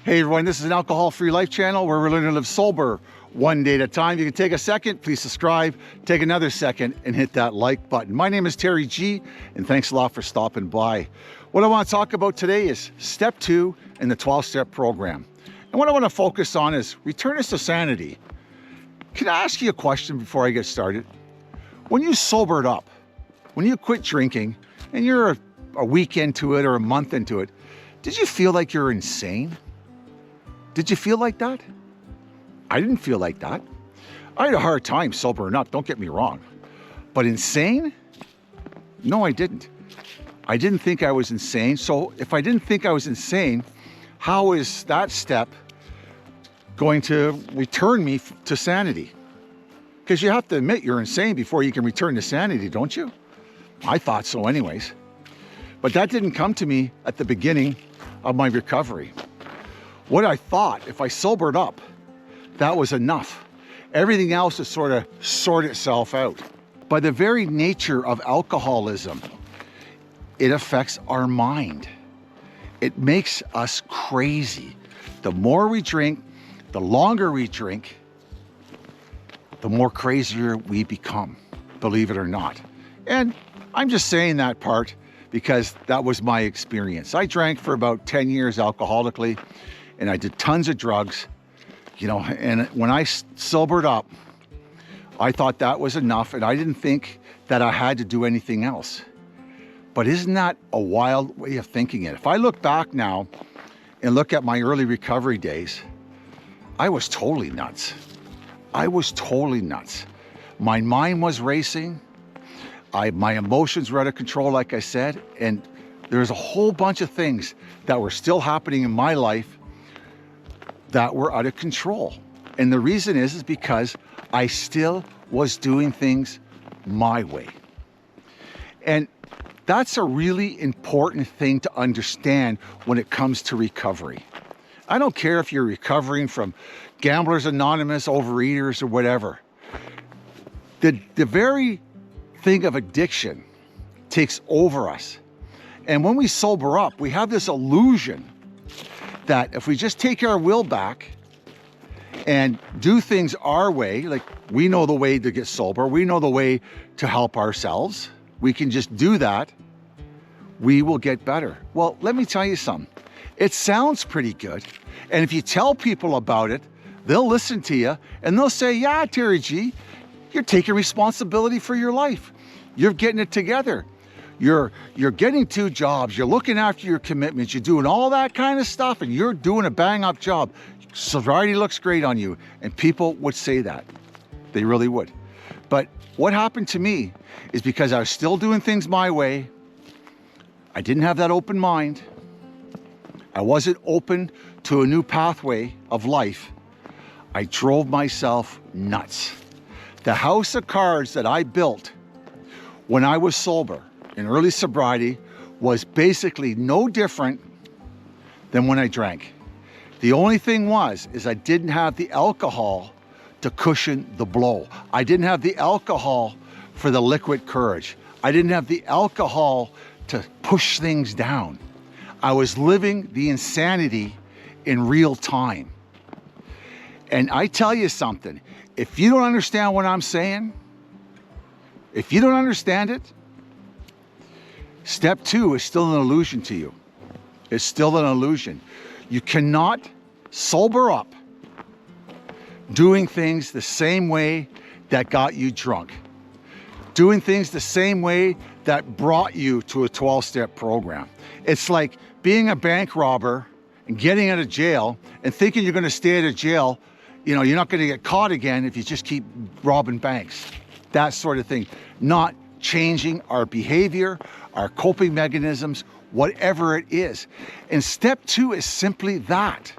Hey everyone, this is an alcohol-free life channel where we're learning to live sober one day at a time. You can take a second, please subscribe, take another second and hit that like button. My name is Terry G and thanks a lot for stopping by. What I want to talk about today is step 2 in the 12-step program. And what I want to focus on is return us to sanity. Can I ask you a question before I get started? When you sobered up, when you quit drinking and you're a week into it or a month into it, did you feel like you're insane? Did you feel like that? I didn't feel like that. I had a hard time sobering up, don't get me wrong. But insane? No, I didn't. I didn't think I was insane. So if I didn't think I was insane, how is that step going to return me to sanity? Because you have to admit you're insane before you can return to sanity, don't you? I thought so anyways. But that didn't come to me at the beginning of my recovery. What I thought, if I sobered up, that was enough. Everything else would sort of sort itself out. By the very nature of alcoholism, it affects our mind. It makes us crazy. The more we drink, the longer we drink, the more crazier we become, believe it or not. And I'm just saying that part because that was my experience. I drank for about 10 years alcoholically, and I did tons of drugs, and when I sobered up, I thought that was enough, and I didn't think that I had to do anything else. But isn't that a wild way of thinking it? If I look back now and look at my early recovery days, I was totally nuts. I was totally nuts. My mind was racing. My emotions were out of control, like I said, and there's a whole bunch of things that were still happening in my life that were out of control. And the reason is because I still was doing things my way. And that's a really important thing to understand when it comes to recovery. I don't care if you're recovering from Gamblers Anonymous, overeaters, or whatever. The very thing of addiction takes over us. And when we sober up, we have this illusion that if we just take our will back and do things our way, like we know the way to get sober, we know the way to help ourselves, we can just do that, we will get better. Well, let me tell you something. It sounds pretty good. And if you tell people about it, they'll listen to you and they'll say, yeah, Terry G, you're taking responsibility for your life. You're getting it together. You're getting 2 jobs, you're looking after your commitments, you're doing all that kind of stuff, and you're doing a bang-up job. Sobriety looks great on you, and people would say that. They really would. But what happened to me is because I was still doing things my way, I didn't have that open mind, I wasn't open to a new pathway of life, I drove myself nuts. The house of cards that I built when I was sober, in early sobriety, was basically no different than when I drank. The only thing is I didn't have the alcohol to cushion the blow. I didn't have the alcohol for the liquid courage. I didn't have the alcohol to push things down. I was living the insanity in real time. And I tell you something, if you don't understand what I'm saying, if you don't understand it, step 2 is still an illusion to you. It's still an illusion. You cannot sober up doing things the same way that got you drunk. Doing things the same way that brought you to a 12-step program. It's like being a bank robber and getting out of jail and thinking you're going to stay out of jail. You're not going to get caught again if you just keep robbing banks. That sort of thing. Not changing our behavior, our coping mechanisms, whatever it is. And step 2 is simply that.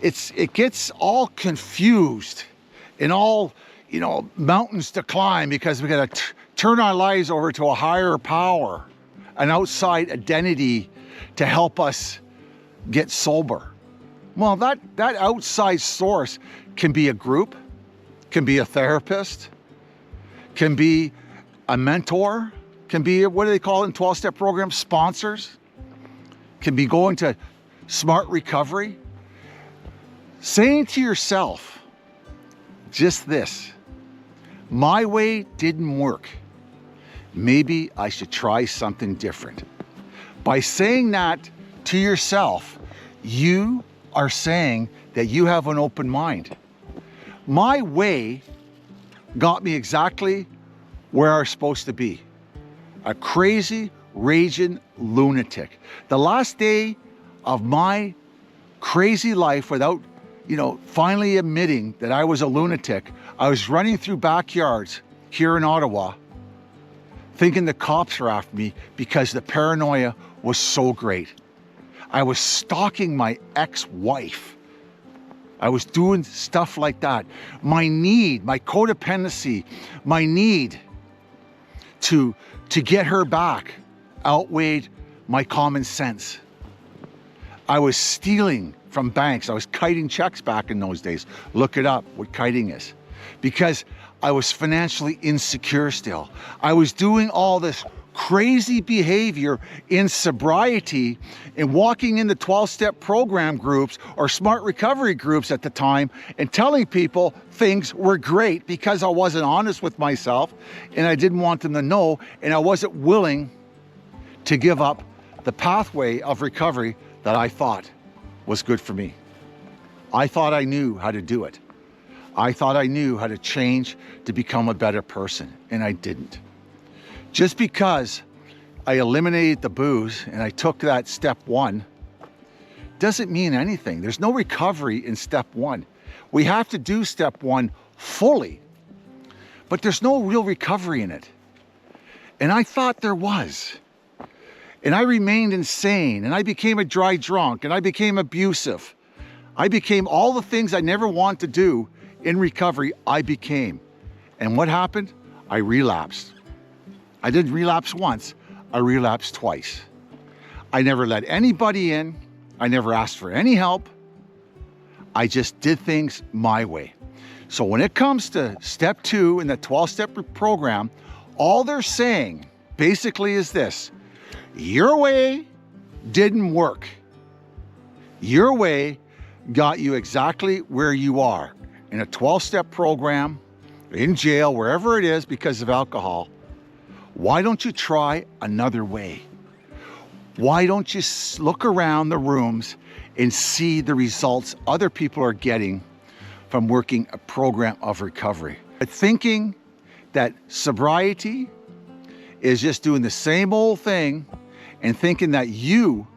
It gets all confused and all, mountains to climb because we got to turn our lives over to a higher power, an outside identity to help us get sober. Well, that outside source can be a group, can be a therapist, can be a mentor, can be, what do they call it in 12-step programs, sponsors, can be going to smart recovery, saying to yourself just this: my way didn't work. Maybe I should try something different. By saying that to yourself, you are saying that you have an open mind. My way got me exactly where I was supposed to be. A crazy, raging lunatic. The last day of my crazy life, without, finally admitting that I was a lunatic, I was running through backyards here in Ottawa, thinking the cops were after me because the paranoia was so great. I was stalking my ex-wife. I was doing stuff like that. My need, my codependency, my need to get her back outweighed my common sense. I was stealing from banks. I was kiting checks back in those days. Look it up, what kiting is. Because I was financially insecure still. I was doing all this crazy behavior in sobriety and walking in the 12-step program groups or smart recovery groups at the time and telling people things were great because I wasn't honest with myself and I didn't want them to know, and I wasn't willing to give up the pathway of recovery that I thought was good for me. I thought I knew how to do it. I thought I knew how to change to become a better person, and I didn't. Just because I eliminated the booze and I took that step one doesn't mean anything. There's no recovery in step one. We have to do step one fully, but there's no real recovery in it. And I thought there was. And I remained insane, and I became a dry drunk, and I became abusive. I became all the things I never wanted to do in recovery. I became. And what happened? I relapsed. I didn't relapse once, I relapsed twice. I never let anybody in. I never asked for any help. I just did things my way. So when it comes to step two in the 12-step program, all they're saying basically is this: your way didn't work. Your way got you exactly where you are in a 12-step program, in jail, wherever it is because of alcohol. Why don't you try another way? Why don't you look around the rooms and see the results other people are getting from working a program of recovery? Thinking that sobriety is just doing the same old thing and thinking that you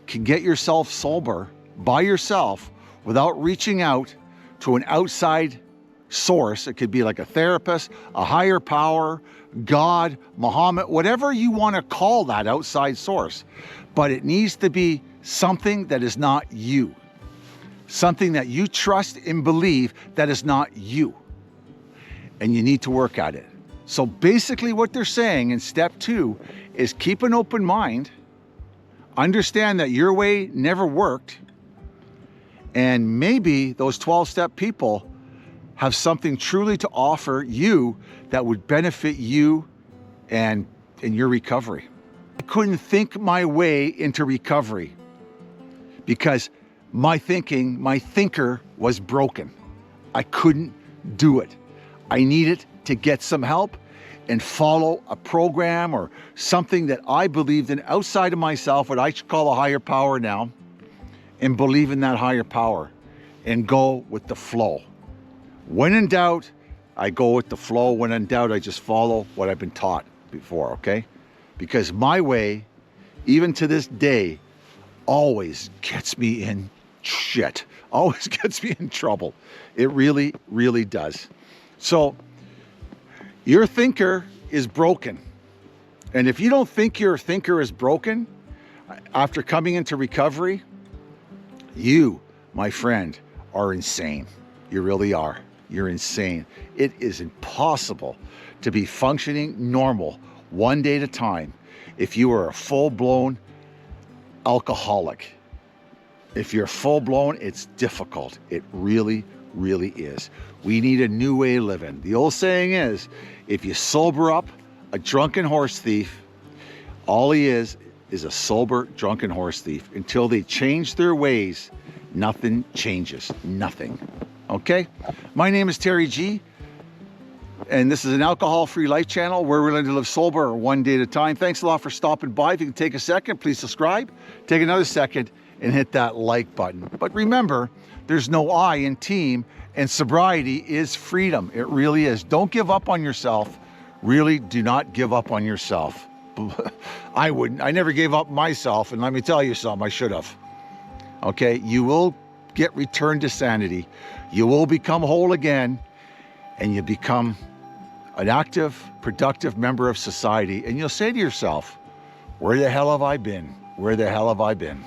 can get yourself sober by yourself without reaching out to an outside source. It could be like a therapist, a higher power, God, Muhammad, whatever you want to call that outside source. But it needs to be something that is not you. Something that you trust and believe that is not you. And you need to work at it. So basically what they're saying in step two is keep an open mind, understand that your way never worked, and maybe those 12-step people have something truly to offer you that would benefit you and in your recovery. I couldn't think my way into recovery because my thinker was broken. I couldn't do it. I needed to get some help and follow a program or something that I believed in outside of myself, what I should call a higher power now, and believe in that higher power and go with the flow. When in doubt, I go with the flow. When in doubt, I just follow what I've been taught before, okay? Because my way, even to this day, always gets me in shit, always gets me in trouble. It really, really does. So your thinker is broken. And if you don't think your thinker is broken after coming into recovery, you, my friend, are insane. You really are. You're insane. It is impossible to be functioning normal one day at a time if you are a full-blown alcoholic. If you're full-blown, it's difficult. It really, really is. We need a new way of living. The old saying is, if you sober up a drunken horse thief, all he is is a sober, drunken horse thief. Until they change their ways, nothing changes. Nothing. Okay? My name is Terry G, and this is an alcohol-free life channel where we're learning to live sober one day at a time. Thanks a lot for stopping by. If you can take a second, please subscribe. Take another second and hit that like button. But remember, there's no I in team, and sobriety is freedom. It really is. Don't give up on yourself. Really do not give up on yourself. I wouldn't. I never gave up myself, and let me tell you something, I should have. Okay? You will get returned to sanity. You will become whole again, and you become an active, productive member of society, and you'll say to yourself, where the hell have I been? Where the hell have I been?